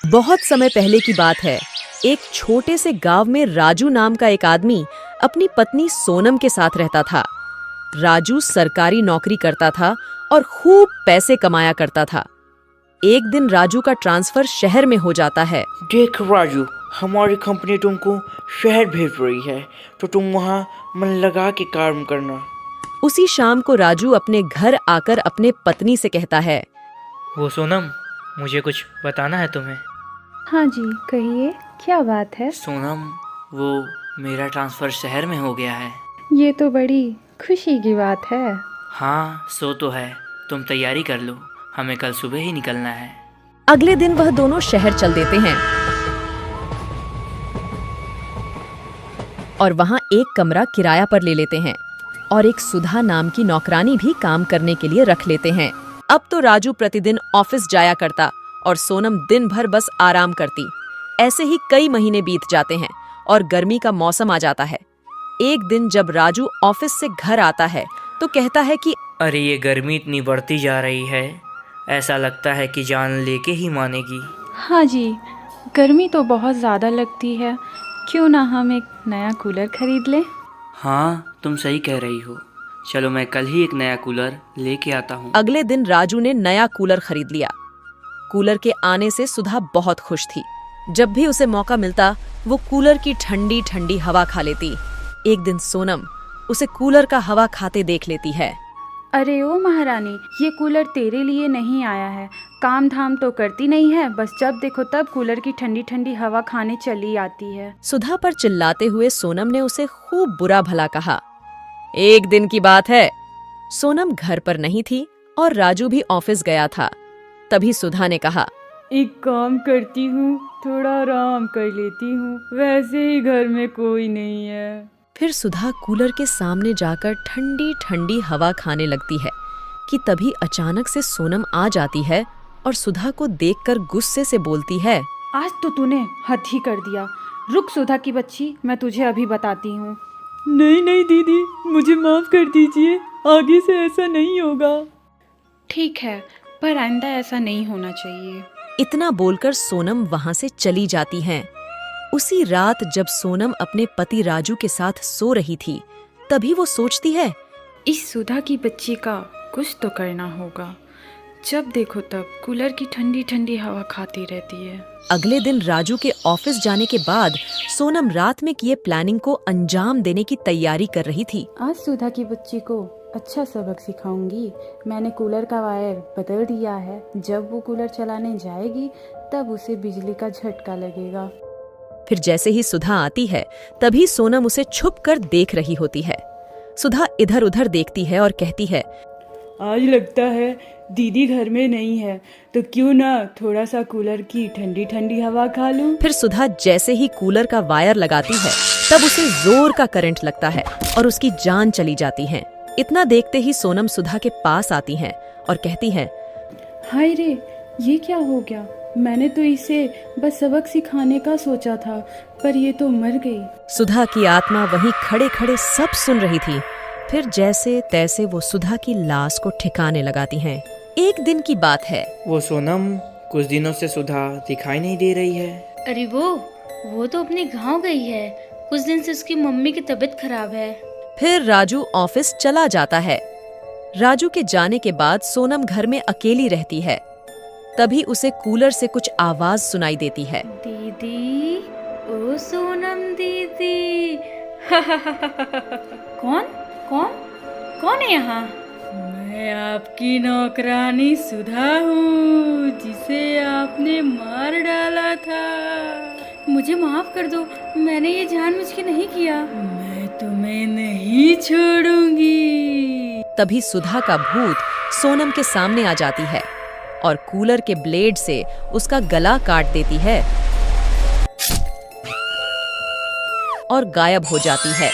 बहुत समय पहले की बात है। एक छोटे से गांव में राजू नाम का एक आदमी अपनी पत्नी सोनम के साथ रहता था। राजू सरकारी नौकरी करता था और खूब पैसे कमाया करता था। एक दिन राजू का ट्रांसफर शहर में हो जाता है। देख राजू, हमारी कंपनी तुमको शहर भेज रही है, तो तुम वहाँ मन लगा के काम करना। उसी शाम को राजू अपने घर आकर अपने पत्नी से कहता है, वो सोनम, मुझे कुछ बताना है तुम्हें। हाँ जी, कहिए, क्या बात है? सोनम, वो मेरा ट्रांसफ़र शहर में हो गया है। ये तो बड़ी खुशी की बात है। हाँ, सो तो है। तुम तैयारी कर लो, हमें कल सुबह ही निकलना है। अगले दिन वह दोनों शहर चल देते हैं और वहां एक कमरा किराया पर ले लेते हैं और एक सुधा नाम की नौकरानी भी काम करने के लिए रख लेते हैं। अब तो राजू प्रतिदिन ऑफिस जाया करता और सोनम दिन भर बस आराम करती। ऐसे ही कई महीने बीत जाते हैं और गर्मी का मौसम आ जाता है। एक दिन जब राजू ऑफिस से घर आता है तो कहता है कि अरे, ये गर्मी इतनी बढ़ती जा रही है, ऐसा लगता है कि जान लेके ही मानेगी। हाँ जी, गर्मी तो बहुत ज़्यादा लगती है। क्यों ना हम एक नया कूलर खरीद लें? हाँ, तुम सही कह रही हो। चलो, मैं कल ही एक नया कूलर लेके आता हूँ। अगले दिन राजू ने नया कूलर खरीद लिया। कूलर के आने से सुधा बहुत खुश थी। जब भी उसे मौका मिलता वो कूलर की ठंडी ठंडी हवा खा लेती। एक दिन सोनम उसे कूलर का हवा खाते देख लेती है। अरे ओ महारानी, ये कूलर तेरे लिए नहीं आया है। काम धाम तो करती नहीं है, बस जब देखो तब कूलर की ठंडी ठंडी हवा खाने चली आती है। सुधा पर चिल्लाते हुए सोनम ने उसे खूब बुरा भला कहा। एक दिन की बात है, सोनम घर पर नहीं थी और राजू भी ऑफिस गया था। तभी सुधा ने कहा, एक काम करती हूँ, थोड़ा आराम कर लेती हूँ, वैसे ही घर में कोई नहीं है। फिर सुधा कूलर के सामने जाकर ठंडी ठंडी हवा खाने लगती है कि तभी अचानक से सोनम आ जाती है और सुधा को देखकर गुस्से से बोलती है, आज तो तूने हद ही कर दिया। रुक सुधा की बच्ची, मैं तुझे अभी बताती हूँ। नहीं नहीं दीदी, मुझे माफ कर दीजिए, आगे से ऐसा नहीं होगा। ठीक है, पर आइंदा ऐसा नहीं होना चाहिए। इतना बोलकर सोनम वहां से चली जाती हैं। उसी रात जब सोनम अपने पति राजू के साथ सो रही थी, तभी वो सोचती है, इस सुधा की बच्ची का कुछ तो करना होगा। जब देखो तब कूलर की ठंडी ठंडी हवा खाती रहती है। अगले दिन राजू के ऑफिस जाने के बाद सोनम रात में किए प्लानिंग को अंजाम देने की तैयारी कर रही थी। आज सुधा की बच्ची को अच्छा सबक सिखाऊंगी। मैंने कूलर का वायर बदल दिया है। जब वो कूलर चलाने जाएगी तब उसे बिजली का झटका लगेगा। फिर जैसे ही सुधा आती है तभी सोनम उसे छुप कर देख रही होती है। सुधा इधर उधर देखती है और कहती है, आज लगता है दीदी घर में नहीं है, तो क्यों ना थोड़ा सा कूलर की ठंडी ठंडी हवा खा लूं। फिर सुधा जैसे ही कूलर का वायर लगाती है तब उसे जोर का करंट लगता है और उसकी जान चली जाती है। इतना देखते ही सोनम सुधा के पास आती हैं और कहती हैं, हाय रे, ये क्या हो गया? मैंने तो इसे बस सबक सिखाने का सोचा था, पर ये तो मर गई। सुधा की आत्मा वहीं खड़े खड़े सब सुन रही थी। फिर जैसे तैसे वो सुधा की लाश को ठिकाने लगाती हैं। एक दिन की बात है। वो सोनम, कुछ दिनों से सुधा दिखाई नहीं दे रही है। अरे वो तो अपने गांव गई है। कुछ दिन से उसकी मम्मी की तबीयत खराब है। फिर राजू ऑफिस चला जाता है। राजू के जाने के बाद सोनम घर में अकेली रहती है। तभी उसे कूलर से कुछ आवाज सुनाई देती है। दीदी, ओ सोनम दीदी। कौन कौन कौन है यहाँ? मैं आपकी नौकरानी सुधा हूँ, जिसे आपने मार डाला था। मुझे माफ कर दो, मैंने ये जानबूझ के नहीं किया। मैं तुम्हें नहीं छोड़ूंगी। तभी सुधा का भूत सोनम के सामने आ जाती है और कूलर के ब्लेड से उसका गला काट देती है और गायब हो जाती है।